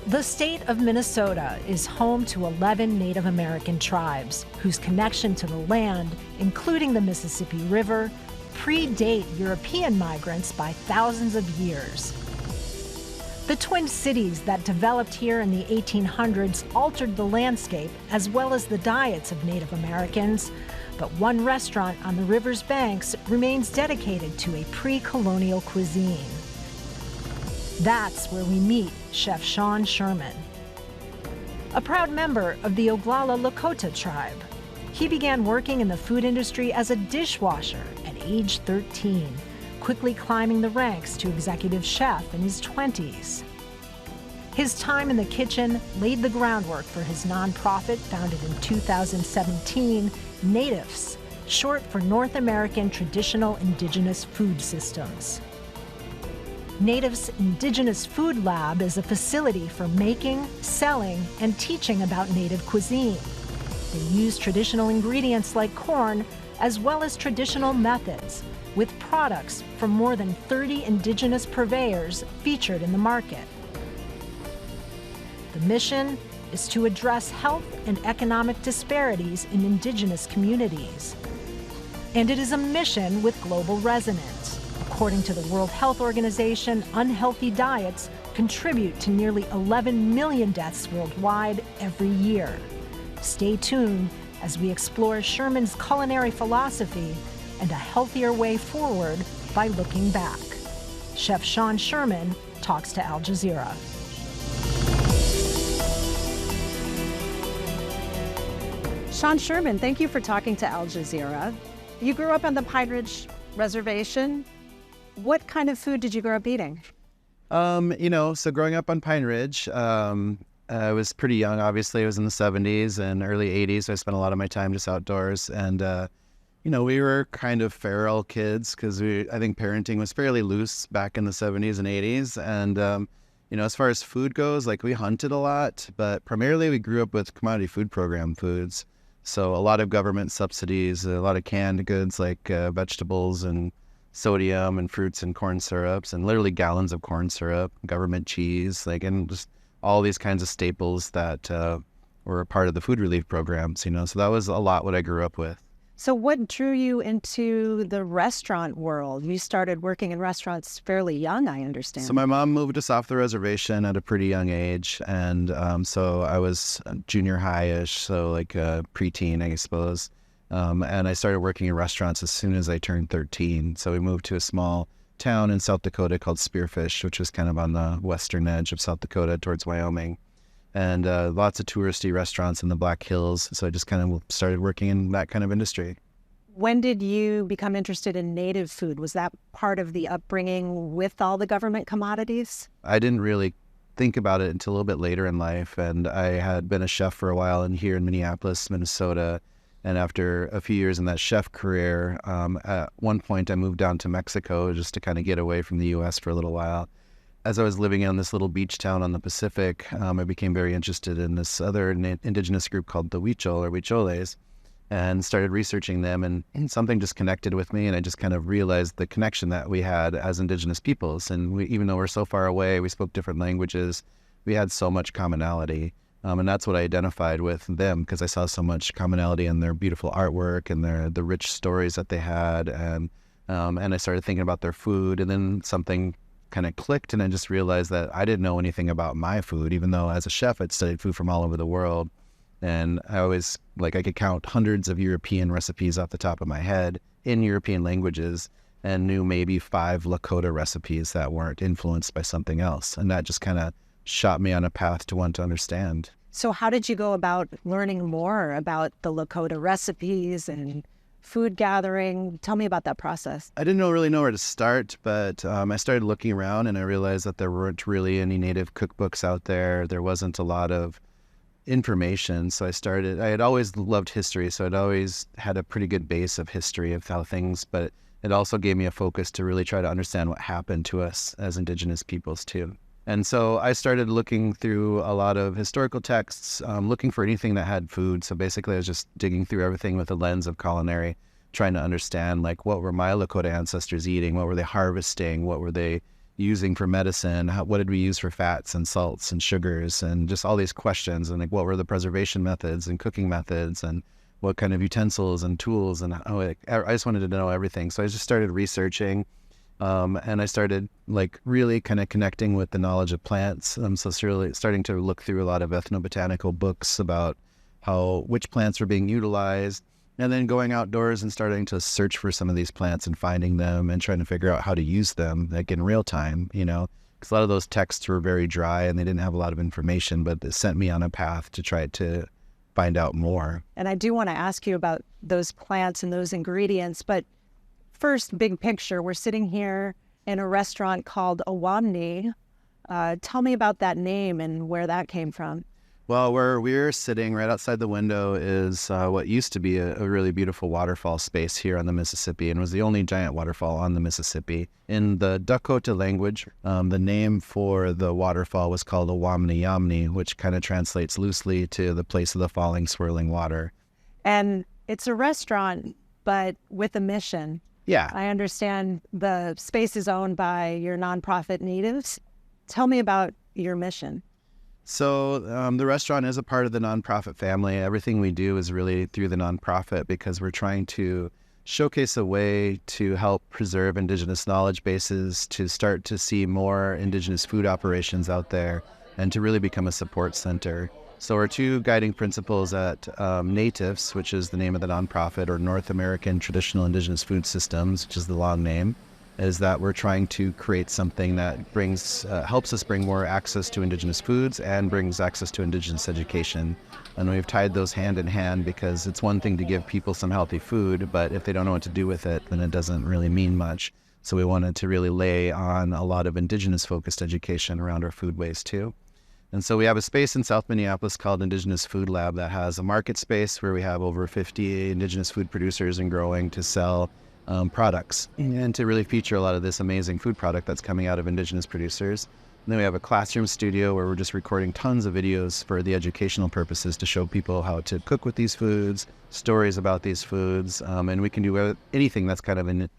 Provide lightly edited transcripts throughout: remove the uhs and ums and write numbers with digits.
The state of Minnesota is home to 11 Native American tribes whose connection to the land, including the Mississippi River, predate European migrants by thousands of years. The Twin Cities that developed here in the 1800s altered the landscape as well as the diets of Native Americans, but one restaurant on the river's banks remains dedicated to a pre-colonial cuisine. That's where we meet Chef Sean Sherman, a proud member of the Oglala Lakota tribe. He began working in the food industry as a dishwasher at age 13, quickly climbing the ranks to executive chef in his 20s. His time in the kitchen laid the groundwork for his nonprofit founded in 2017, Natives, short for North American Traditional Indigenous Food Systems. Natives' Indigenous Food Lab is a facility for making, selling, and teaching about Native cuisine. They use traditional ingredients like corn, as well as traditional methods, with products from more than 30 Indigenous purveyors featured in the market. The mission is to address health and economic disparities in Indigenous communities. And it is a mission with global resonance. According to the World Health Organization, unhealthy diets contribute to nearly 11 million deaths worldwide every year. Stay tuned as we explore Sherman's culinary philosophy and a healthier way forward by looking back. Chef Sean Sherman talks to Al Jazeera. Sean Sherman, thank you for talking to Al Jazeera. You grew up on the Pine Ridge Reservation. What kind of food did you grow up eating? So growing up on Pine Ridge, I was pretty young, obviously. It was in the 70s and early 80s. So I spent a lot of my time just outdoors. And, we were kind of feral kids because I think parenting was fairly loose back in the 70s and 80s. And, as far as food goes, like we hunted a lot, but primarily we grew up with commodity food program foods. So a lot of government subsidies, a lot of canned goods like vegetables and sodium and fruits and corn syrups, and literally gallons of corn syrup, government cheese, and just all these kinds of staples that were a part of the food relief programs, So that was a lot what I grew up with. So what drew you into the restaurant world? You started working in restaurants fairly young, I understand. So my mom moved us off the reservation at a pretty young age, and so I was junior high-ish, so preteen, I suppose. And I started working in restaurants as soon as I turned 13. So we moved to a small town in South Dakota called Spearfish, which was kind of on the western edge of South Dakota towards Wyoming. And lots of touristy restaurants in the Black Hills. So I just kind of started working in that kind of industry. When did you become interested in native food? Was that part of the upbringing with all the government commodities? I didn't really think about it until a little bit later in life. And I had been a chef for a while here in Minneapolis, Minnesota. And after a few years in that chef career, at one point I moved down to Mexico just to kind of get away from the U.S. for a little while. As I was living in this little beach town on the Pacific, I became very interested in this other indigenous group called the Huichol or Huicholes, and started researching them, and something just connected with me, and I just kind of realized the connection that we had as indigenous peoples. And even though we're so far away, we spoke different languages, we had so much commonality. And that's what I identified with them, because I saw so much commonality in their beautiful artwork and the rich stories that they had. And I started thinking about their food, and then something kind of clicked, and I just realized that I didn't know anything about my food, even though as a chef I'd studied food from all over the world. And I always, I could count hundreds of European recipes off the top of my head in European languages, and knew maybe 5 Lakota recipes that weren't influenced by something else. And that just kind of shot me on a path to want to understand. So how did you go about learning more about the Lakota recipes and food gathering? Tell me about that process. I didn't really know where to start, but I started looking around, and I realized that there weren't really any native cookbooks out there. There wasn't a lot of information. So I had always loved history, so I'd always had a pretty good base of history of how things, but it also gave me a focus to really try to understand what happened to us as indigenous peoples too. And so I started looking through a lot of historical texts, looking for anything that had food. So basically I was just digging through everything with a lens of culinary, trying to understand like what were my Lakota ancestors eating, what were they harvesting, what were they using for medicine, what did we use for fats and salts and sugars, and just all these questions, and like what were the preservation methods and cooking methods, and what kind of utensils and tools, and I just wanted to know everything. So I just started researching, and I started like really kind of connecting with the knowledge of plants. So it's really starting to look through a lot of ethnobotanical books about which plants were being utilized, and then going outdoors and starting to search for some of these plants and finding them and trying to figure out how to use them like in real time, because a lot of those texts were very dry and they didn't have a lot of information, but it sent me on a path to try to find out more. And I do want to ask you about those plants and those ingredients, but first, big picture, we're sitting here in a restaurant called Aamy. Tell me about that name and where that came from. Well, where we're sitting right outside the window is what used to be a really beautiful waterfall space here on the Mississippi, and was the only giant waterfall on the Mississippi. In the Dakota language, the name for the waterfall was called Yamni, which kind of translates loosely to the place of the falling, swirling water. And it's a restaurant, but with a mission. Yeah. I understand the space is owned by your nonprofit natives. Tell me about your mission. So the restaurant is a part of the nonprofit family. Everything we do is really through the nonprofit because we're trying to showcase a way to help preserve Indigenous knowledge bases, to start to see more Indigenous food operations out there, and to really become a support center. So our two guiding principles at NATIVS, which is the name of the nonprofit, or North American Traditional Indigenous Food Systems, which is the long name, is that we're trying to create something that helps us bring more access to Indigenous foods and brings access to Indigenous education. And we've tied those hand in hand because it's one thing to give people some healthy food, but if they don't know what to do with it, then it doesn't really mean much. So we wanted to really lay on a lot of Indigenous-focused education around our foodways too. And so we have a space in South Minneapolis called Indigenous Food Lab that has a market space where we have over 50 Indigenous food producers and growing to sell products and to really feature a lot of this amazing food product that's coming out of Indigenous producers. And then we have a classroom studio where we're just recording tons of videos for the educational purposes to show people how to cook with these foods, stories about these foods, and we can do anything that's kind of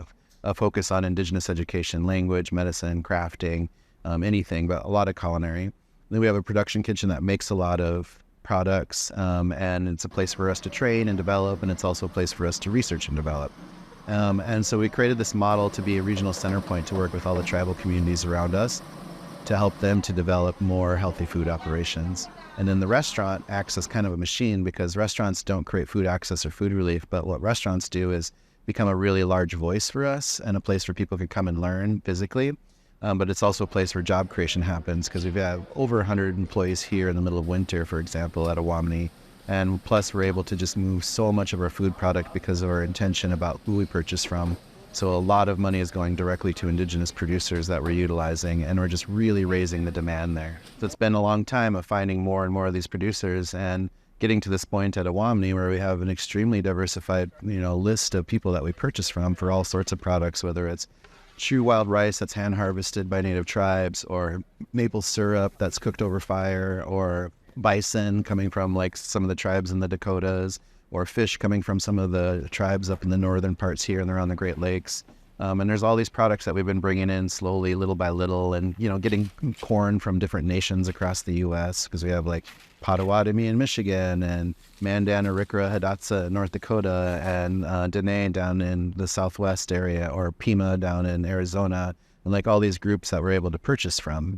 a focus on Indigenous education, language, medicine, crafting, anything, but a lot of culinary. Then we have a production kitchen that makes a lot of products, and it's a place for us to train and develop, and it's also a place for us to research and develop. And so we created this model to be a regional center point to work with all the tribal communities around us to help them to develop more healthy food operations. And then the restaurant acts as kind of a machine because restaurants don't create food access or food relief, but what restaurants do is become a really large voice for us and a place where people can come and learn physically. But it's also a place where job creation happens because we've had over 100 employees here in the middle of winter, for example, at Aamy. And plus we're able to just move so much of our food product because of our intention about who we purchase from. So a lot of money is going directly to Indigenous producers that we're utilizing, and we're just really raising the demand there. So it's been a long time of finding more and more of these producers and getting to this point at Aamy where we have an extremely diversified, list of people that we purchase from for all sorts of products, whether it's true wild rice that's hand harvested by native tribes, or maple syrup that's cooked over fire, or bison coming from like some of the tribes in the Dakotas, or fish coming from some of the tribes up in the northern parts here and around the Great Lakes. And there's all these products that we've been bringing in slowly, little by little, and, getting corn from different nations across the U.S. because we have like Potawatomi in Michigan, and Mandan, Arikara, Hidatsa in North Dakota, and Dene down in the Southwest area, or Pima down in Arizona, and like all these groups that we're able to purchase from,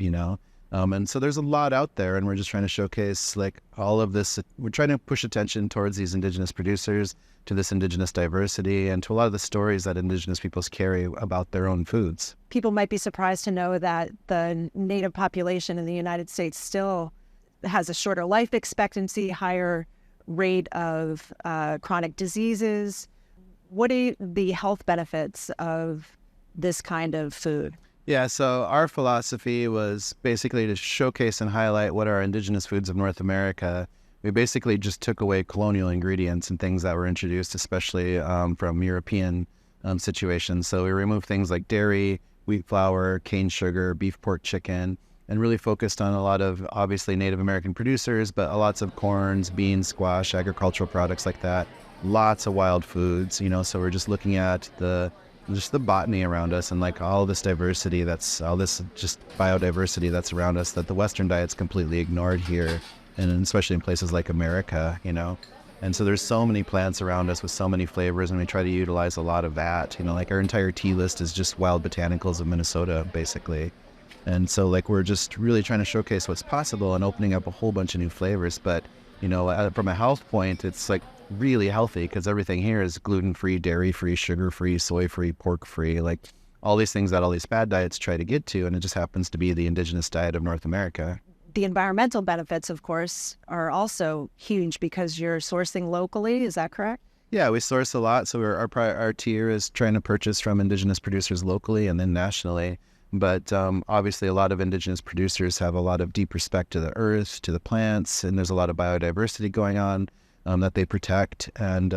and so there's a lot out there, and we're just trying to showcase like all of this. We're trying to push attention towards these Indigenous producers, to this Indigenous diversity, and to a lot of the stories that Indigenous peoples carry about their own foods. People might be surprised to know that the Native population in the United States still has a shorter life expectancy, higher rate of chronic diseases. What are the health benefits of this kind of food? Yeah, so our philosophy was basically to showcase and highlight what are Indigenous foods of North America. We basically just took away colonial ingredients and things that were introduced, especially from European situations. So we removed things like dairy, wheat flour, cane sugar, beef, pork, chicken, and really focused on a lot of obviously Native American producers, but lots of corns, beans, squash, agricultural products like that. lots of wild foods, so we're just looking at just the botany around us and like all this diversity all this just biodiversity that's around us that the Western diet's completely ignored here, and especially in places like America, And so there's so many plants around us with so many flavors, and we try to utilize a lot of that. Like our entire tea list is just wild botanicals of Minnesota, basically. And so like we're just really trying to showcase what's possible and opening up a whole bunch of new flavors. But, from a health point, it's like really healthy because everything here is gluten-free, dairy-free, sugar-free, soy-free, pork-free, like all these things that all these fad diets try to get to. And it just happens to be the indigenous diet of North America. The environmental benefits, of course, are also huge because you're sourcing locally. Is that correct? Yeah, we source a lot. So our tier is trying to purchase from indigenous producers locally and then nationally. But obviously, a lot of indigenous producers have a lot of deep respect to the earth, to the plants, and there's a lot of biodiversity going on that they protect. And,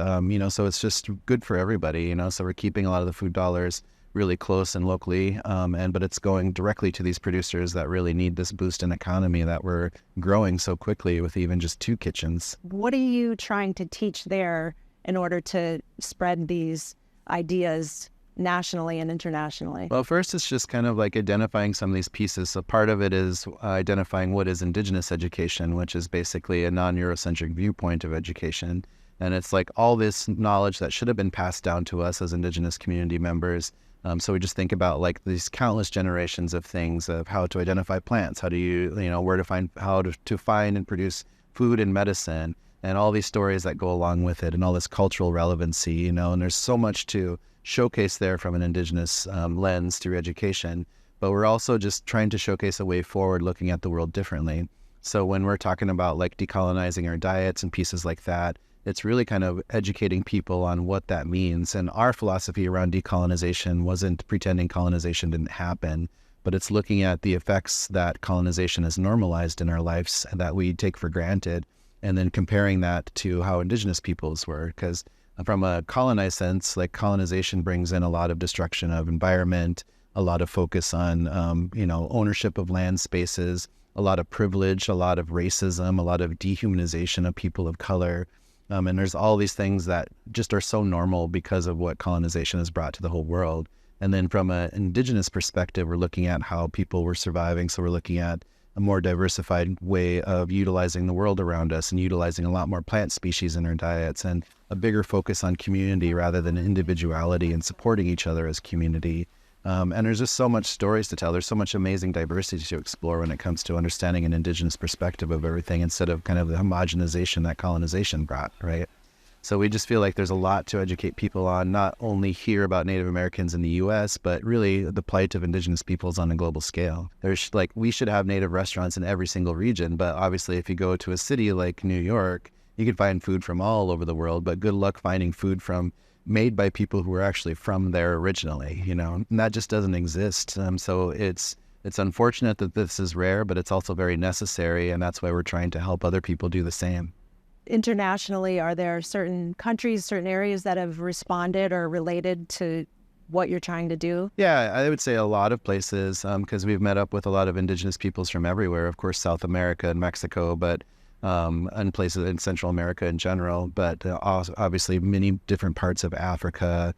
so it's just good for everybody, So we're keeping a lot of the food dollars really close and locally, but it's going directly to these producers that really need this boost in economy that we're growing so quickly with even just 2 kitchens. What are you trying to teach there in order to spread these ideas nationally and internationally? Well, first it's just kind of like identifying some of these pieces. So part of it is identifying what is Indigenous education, which is basically a non-Eurocentric viewpoint of education. And it's like all this knowledge that should have been passed down to us as Indigenous community members. So we just think about like these countless generations of things of how to identify plants, how do you, where to find, how to find and produce food and medicine, and all these stories that go along with it, and all this cultural relevancy, and there's so much to showcase there from an Indigenous lens through education. But we're also just trying to showcase a way forward, looking at the world differently. So when we're talking about like decolonizing our diets and pieces like that, it's really kind of educating people on what that means. And our philosophy around decolonization wasn't pretending colonization didn't happen, but it's looking at the effects that colonization has normalized in our lives and that we take for granted, and then comparing that to how Indigenous peoples were. Because from a colonized sense, like colonization brings in a lot of destruction of environment, a lot of focus on, ownership of land spaces, a lot of privilege, a lot of racism, a lot of dehumanization of people of color. And there's all these things that just are so normal because of what colonization has brought to the whole world. And then from an Indigenous perspective, we're looking at how people were surviving. So we're looking at a more diversified way of utilizing the world around us and utilizing a lot more plant species in our diets, and a bigger focus on community rather than individuality and supporting each other as community. And there's just so much stories to tell. There's so much amazing diversity to explore when it comes to understanding an Indigenous perspective of everything instead of kind of the homogenization that colonization brought, right? So we just feel like there's a lot to educate people on, not only hear about Native Americans in the U.S., but really the plight of Indigenous peoples on a global scale. We should have Native restaurants in every single region, but obviously if you go to a city like New York, you can find food from all over the world, but good luck finding food made by people who were actually from there originally, and that just doesn't exist. So it's unfortunate that this is rare, but it's also very necessary, and that's why we're trying to help other people do the same. Internationally, are there certain countries, certain areas that have responded or related to what you're trying to do? Yeah, I would say a lot of places, because we've met up with a lot of Indigenous peoples from everywhere, of course, South America and Mexico, but and places in Central America in general, but obviously many different parts of Africa,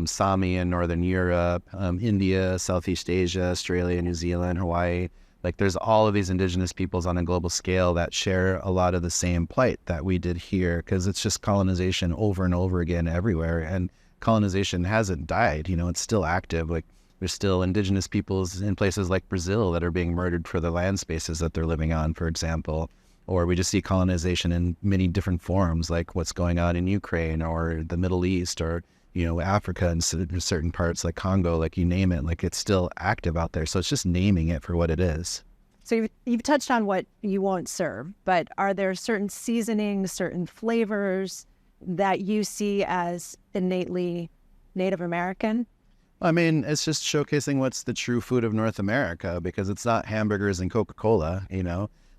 Sami in Northern Europe, India, Southeast Asia, Australia, New Zealand, Hawaii. Like there's all of these Indigenous peoples on a global scale that share a lot of the same plight that we did here, because it's just colonization over and over again everywhere. And colonization hasn't died, it's still active. Like there's still Indigenous peoples in places like Brazil that are being murdered for the land spaces that they're living on, for example. Or we just see colonization in many different forms, like what's going on in Ukraine or the Middle East or, Africa and certain parts like Congo, like you name it, like it's still active out there. So it's just naming it for what it is. So you've touched on what you won't serve, but are there certain seasonings, certain flavors that you see as innately Native American? I mean, it's just showcasing what's the true food of North America, because it's not hamburgers and Coca-Cola,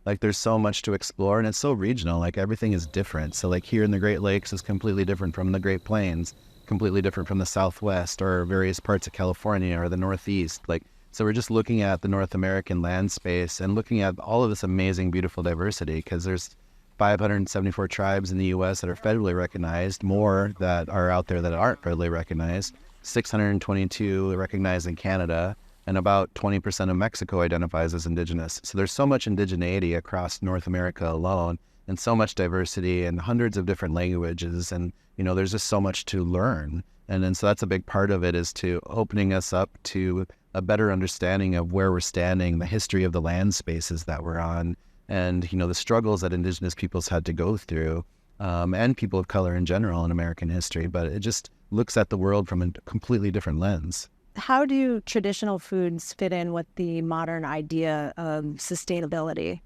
Like there's so much to explore, and it's so regional, like everything is different. So like here in the Great Lakes is completely different from the Great Plains, completely different from the Southwest or various parts of California or the Northeast. So we're just looking at the North American land space and looking at all of this amazing, beautiful diversity, because there's 574 tribes in the U.S. that are federally recognized, more that are out there that aren't federally recognized, 622 recognized in Canada, and about 20% of Mexico identifies as Indigenous. So there's so much indigeneity across North America alone, and so much diversity and hundreds of different languages. And, there's just so much to learn. And so that's a big part of it, is to opening us up to a better understanding of where we're standing, the history of the land spaces that we're on, and, the struggles that Indigenous peoples had to go through, and people of color in general in American history. But it just looks at the world from a completely different lens. How do traditional foods fit in with the modern idea of sustainability?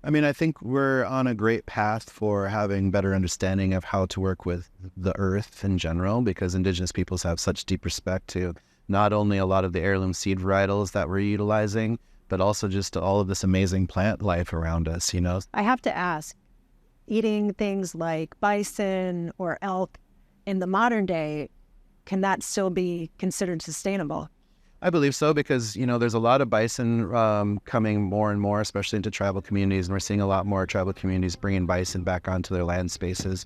I think we're on a great path for having better understanding of how to work with the earth in general, because Indigenous peoples have such deep respect to not only a lot of the heirloom seed varietals that we're utilizing, but also just all of this amazing plant life around us, I have to ask, eating things like bison or elk in the modern day, can that still be considered sustainable? I believe so, because, there's a lot of bison coming more and more, especially into tribal communities, and we're seeing a lot more tribal communities bringing bison back onto their land spaces.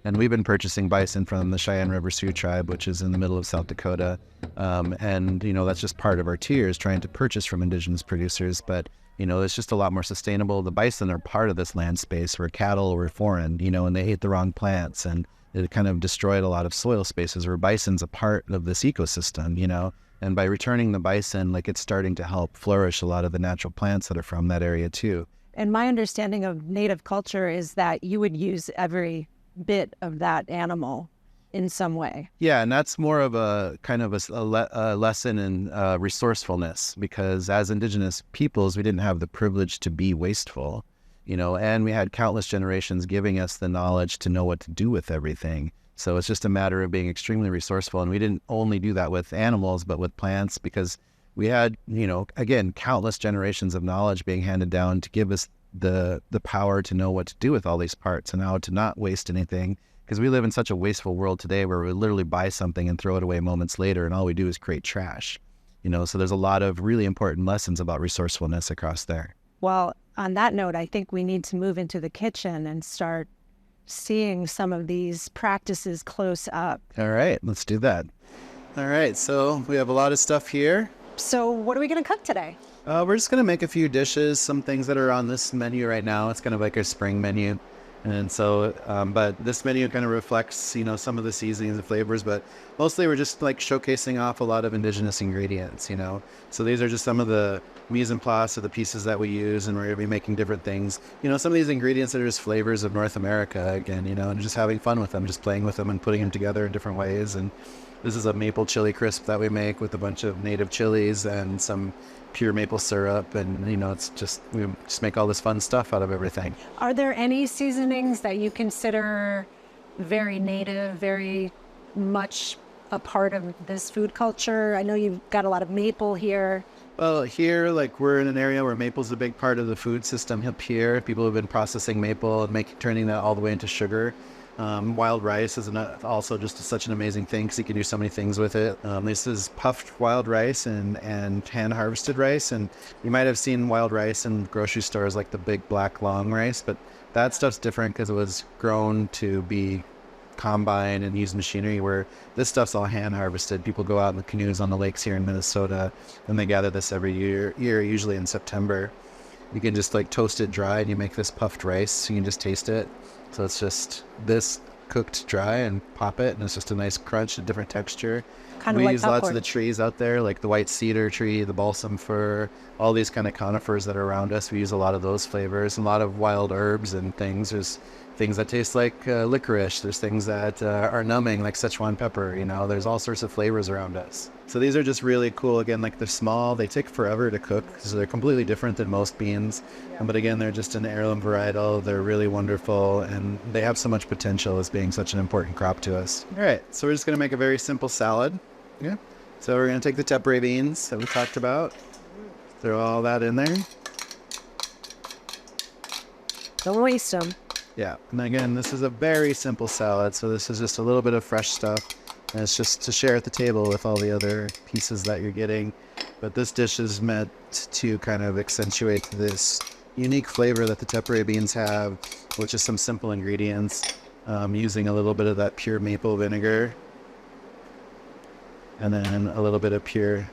And we've been purchasing bison from the Cheyenne River Sioux tribe, which is in the middle of South Dakota. And, that's just part of our tiers, trying to purchase from Indigenous producers. But, it's just a lot more sustainable. The bison are part of this land space where cattle were foreign, and they ate the wrong plants, and it kind of destroyed a lot of soil spaces where bison's a part of this ecosystem, And by returning the bison, it's starting to help flourish a lot of the natural plants that are from that area too. And my understanding of Native culture is that you would use every bit of that animal in some way. Yeah, and that's more of a kind of a lesson in resourcefulness, because as Indigenous peoples, we didn't have the privilege to be wasteful, and we had countless generations giving us the knowledge to know what to do with everything. So it's just a matter of being extremely resourceful. And we didn't only do that with animals, but with plants, because we had, again, countless generations of knowledge being handed down to give us the power to know what to do with all these parts and how to not waste anything. Because we live in such a wasteful world today where we literally buy something and throw it away moments later, and all we do is create trash. So there's a lot of really important lessons about resourcefulness across there. Well, on that note, I think we need to move into the kitchen and start seeing some of these practices close up. All right, let's do that. All right, so we have a lot of stuff here. So what are we going to cook today? We're just going to make a few dishes, some things that are on this menu right now. It's kind of like our spring menu. And so, but this menu kind of reflects, some of the seasonings and flavors, but mostly we're just showcasing off a lot of Indigenous ingredients, So these are just some of the mise en place of the pieces that we use, and we're going to be making different things. Some of these ingredients are just flavors of North America again, and just having fun with them, just playing with them and putting them together in different ways. And this is a maple chili crisp that we make with a bunch of native chilies and some pure maple syrup, and we just make all this fun stuff out of everything. Are there any seasonings that you consider very native, very much a part of this food culture? I know you've got a lot of maple here. Well, here, we're in an area where maple's a big part of the food system up here. People have been processing maple and turning that all the way into sugar. Wild rice is also just such an amazing thing because you can do so many things with it. This is puffed wild rice and hand-harvested rice. And you might have seen wild rice in grocery stores, like the big black long rice, but that stuff's different because it was grown to be combined and use machinery, where this stuff's all hand-harvested. People go out in the canoes on the lakes here in Minnesota, and they gather this every year, usually in September. You can just toast it dry, and you make this puffed rice. You can just taste it. So it's just this cooked dry and pop it, and it's just a nice crunch, a different texture. We use lots of the trees out there, like the white cedar tree, the balsam fir, all these kind of conifers that are around us. We use a lot of those flavors, and a lot of wild herbs and things. There's things that taste like licorice. There's things that are numbing, like Szechuan pepper. There's all sorts of flavors around us. So these are just really cool. Again, they're small. They take forever to cook, so they're completely different than most beans. But again, they're just an heirloom varietal. They're really wonderful, and they have so much potential as being such an important crop to us. All right, so we're just going to make a very simple salad. Yeah. So we're going to take the tepary beans that we talked about, throw all that in there. Don't waste them. Yeah, and again, this is a very simple salad, so this is just a little bit of fresh stuff, and it's just to share at the table with all the other pieces that you're getting. But this dish is meant to kind of accentuate this, unique flavor that the tempeh beans have, which is some simple ingredients, using a little bit of that pure maple vinegar, and then a little bit of pure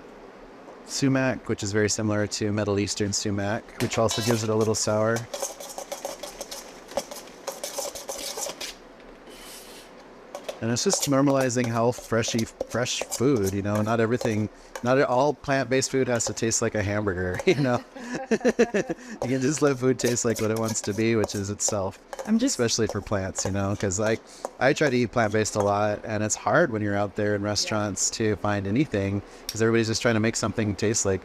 sumac, which is very similar to Middle Eastern sumac, which also gives it a little sour. And it's just normalizing health, fresh food, you know. Not all plant-based food has to taste like a hamburger, you know. You can just let food taste like what it wants to be, which is itself. Especially for plants, you know, because like I try to eat plant-based a lot, and it's hard when you're out there in restaurants to find anything, because everybody's just trying to make something taste like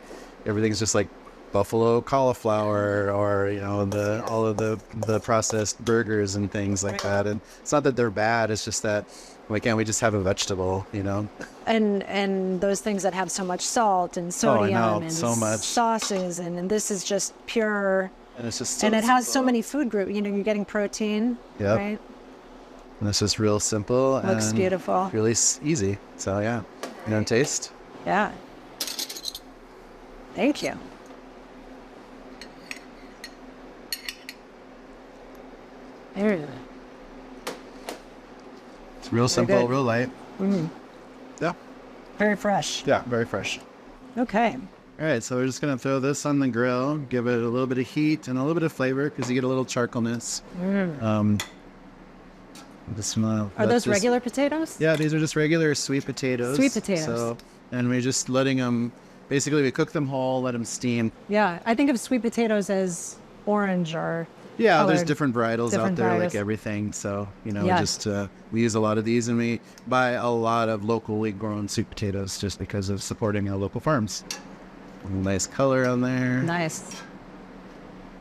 everything's just like buffalo cauliflower, or you know, all of the processed burgers and things like that. And it's not that they're bad, it's just that why can't we just have a vegetable, you know? And those things that have so much salt and sodium and so much sauces, and this is just pure. And it's just and it has so many food groups. You know, you're getting protein, right? And it's just real simple. Looks and beautiful. Really easy. So yeah, you know, taste. Yeah. Thank you. There you go. It's real simple, real light. Yeah. Very fresh. Yeah, very fresh. Okay. All right, so we're just gonna throw this on the grill, give it a little bit of heat and a little bit of flavor, because you get a little charcoalness. Are those regular potatoes? Yeah, these are just regular sweet potatoes. Sweet potatoes. So, and we're just letting them, basically we cook them whole, let them steam. Yeah, I think of sweet potatoes as orange or yeah, colored. There's different varietals out there, like everything. So, you know, we use a lot of these, and we buy a lot of locally grown sweet potatoes just because of supporting our local farms. Nice color on there. Nice.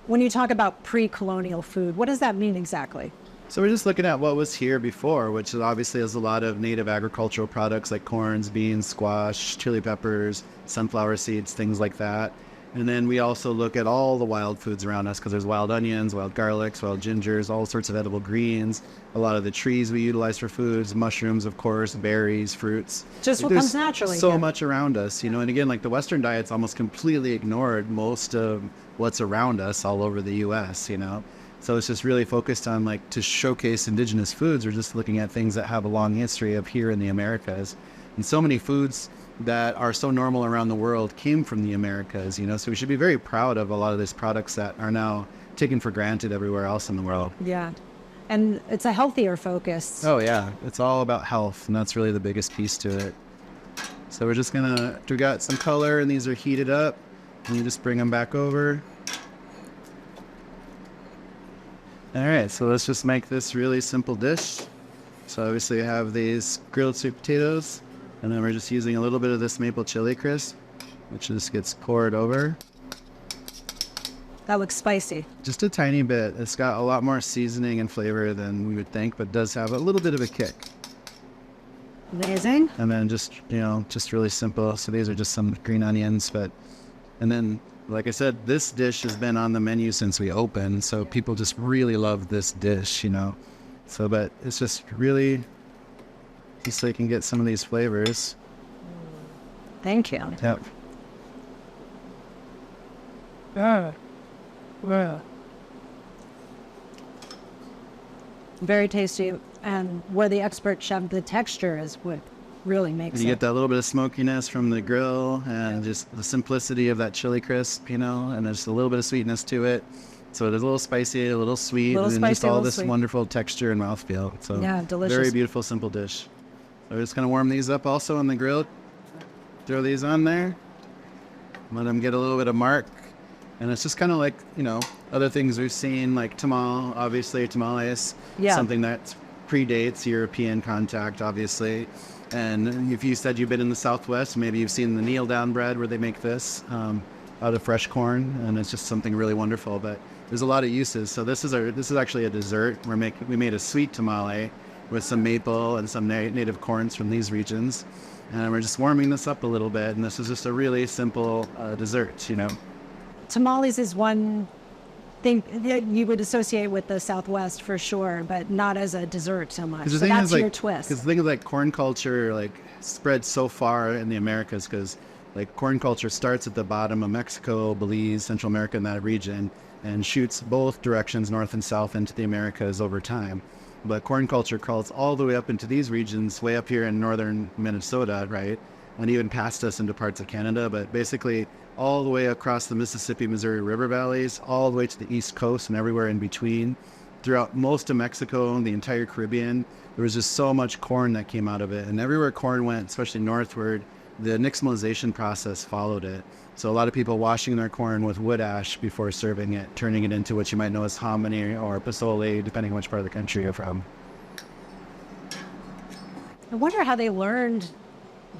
When you talk about pre-colonial food, what does that mean exactly? So we're just looking at what was here before, which obviously has a lot of native agricultural products like corns, beans, squash, chili peppers, sunflower seeds, things like that. And then we also look at all the wild foods around us, because there's wild onions, wild garlics, wild gingers, all sorts of edible greens. A lot of the trees we utilize for foods, mushrooms, of course, berries, fruits. Just what comes naturally. So much around us, you know. And again, like the Western diet's almost completely ignored most of what's around us all over the U.S., you know. So it's just really focused on, like, to showcase indigenous foods. We're just looking at things that have a long history of here in the Americas. And so many foods that are so normal around the world came from the Americas, you know. So we should be very proud of a lot of these products that are now taken for granted everywhere else in the world. Yeah. And it's a healthier focus. Oh, yeah. It's all about health, and that's really the biggest piece to it. So we're just we got some color, and these are heated up, and you just bring them back over. All right, so let's just make this really simple dish. So obviously we have these grilled sweet potatoes, and then we're just using a little bit of this maple chili crisp, which just gets poured over. That looks spicy. Just a tiny bit. It's got a lot more seasoning and flavor than we would think, but does have a little bit of a kick. Amazing. And then just, you know, just really simple. So these are just some green onions, and then, like I said, this dish has been on the menu since we opened, so people just really love this dish, you know. So, but it's just really, just so you can get some of these flavors. Thank you. Yep. Very tasty, and where the expert chef, the texture is what really makes it. You get that little bit of smokiness from the grill, and just the simplicity of that chili crisp, you know, and there's a little bit of sweetness to it. So it is a little spicy, a little sweet, and then just all this wonderful texture and mouthfeel. So yeah, delicious. Very beautiful, simple dish. So we're just going to warm these up also on the grill. Throw these on there. Let them get a little bit of mark. And it's just kind of like, you know, other things we've seen, like tamales, something that predates European contact, obviously. And if you said you've been in the Southwest, maybe you've seen the kneel down bread where they make this out of fresh corn, and it's just something really wonderful. But there's a lot of uses. So this is actually a dessert. We made a sweet tamale with some maple and some native corns from these regions, and we're just warming this up a little bit. And this is just a really simple dessert, you know. Tamales is one thing that you would associate with the Southwest for sure, but not as a dessert so much. So that's your twist. Because the thing is, like, corn culture, like, spread so far in the Americas, because, like, corn culture starts at the bottom of Mexico, Belize, Central America, in that region, and shoots both directions, north and south, into the Americas over time. But corn culture crawls all the way up into these regions, way up here in northern Minnesota, right? And even past us into parts of Canada, but basically all the way across the Mississippi, Missouri River valleys, all the way to the East Coast and everywhere in between. Throughout most of Mexico and the entire Caribbean, there was just so much corn that came out of it. And everywhere corn went, especially northward, the nixtamalization process followed it. So a lot of people washing their corn with wood ash before serving it, turning it into what you might know as hominy or pozole, depending on which part of the country you're from. I wonder how they learned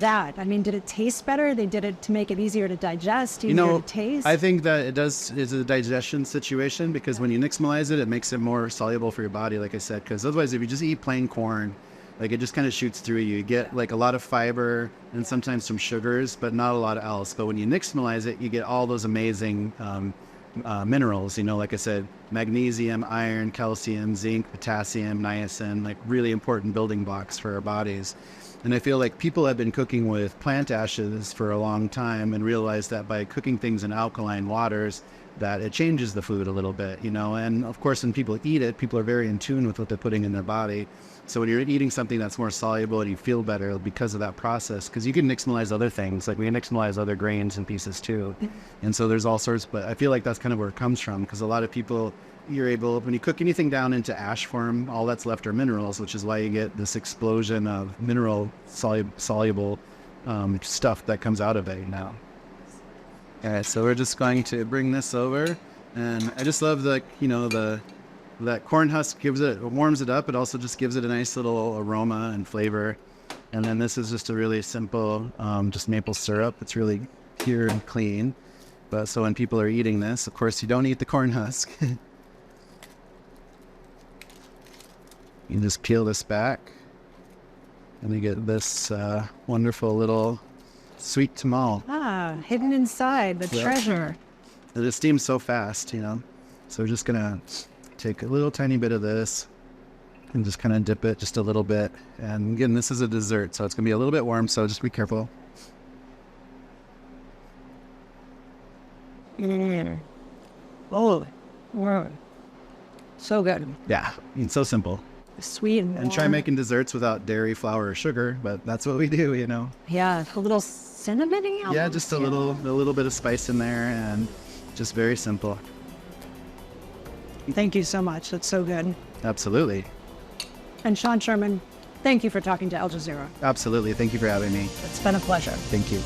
that. I mean, did it taste better? They did it to make it easier to digest, easier to taste? I think that it's a digestion situation, because when you nixtamalize it, it makes it more soluble for your body, like I said, because otherwise if you just eat plain corn, like it just kind of shoots through you. You get like a lot of fiber and sometimes some sugars, but not a lot of else. But when you nixtamalize it, you get all those amazing minerals, like I said, magnesium, iron, calcium, zinc, potassium, niacin, like really important building blocks for our bodies. And I feel like people have been cooking with plant ashes for a long time and realized that by cooking things in alkaline waters, that it changes the food a little bit, and of course when people eat it, people are very in tune with what they're putting in their body. So when you're eating something that's more soluble and you feel better because of that process, because you can nixtamalize other things, like we can nixtamalize other grains and pieces too. And so there's all sorts, but I feel like that's kind of where it comes from, because a lot of people, you're able, when you cook anything down into ash form, all that's left are minerals, which is why you get this explosion of mineral soluble stuff that comes out of it now. All right, so we're just going to bring this over, and I just love that corn husk warms it up. It also just gives it a nice little aroma and flavor. And then this is just a really simple, just maple syrup. It's really pure and clean. But so when people are eating this, of course, you don't eat the corn husk. You just peel this back, and you get this wonderful little sweet tamal. Hidden inside, the treasure. It steams so fast, So we're just gonna take a little tiny bit of this and just kind of dip it just a little bit. And again, this is a dessert, so it's gonna be a little bit warm, so just be careful. Oh, so good. Yeah, it's so simple. Sweet and warm. And try making desserts without dairy, flour, or sugar, but that's what we do, Yeah, a little cinnamon-y? Yeah, just a little bit of spice in there, and just very simple. Thank you so much. That's so good. Absolutely. And Sean Sherman, thank you for talking to Al Jazeera. Absolutely. Thank you for having me. It's been a pleasure. Thank you.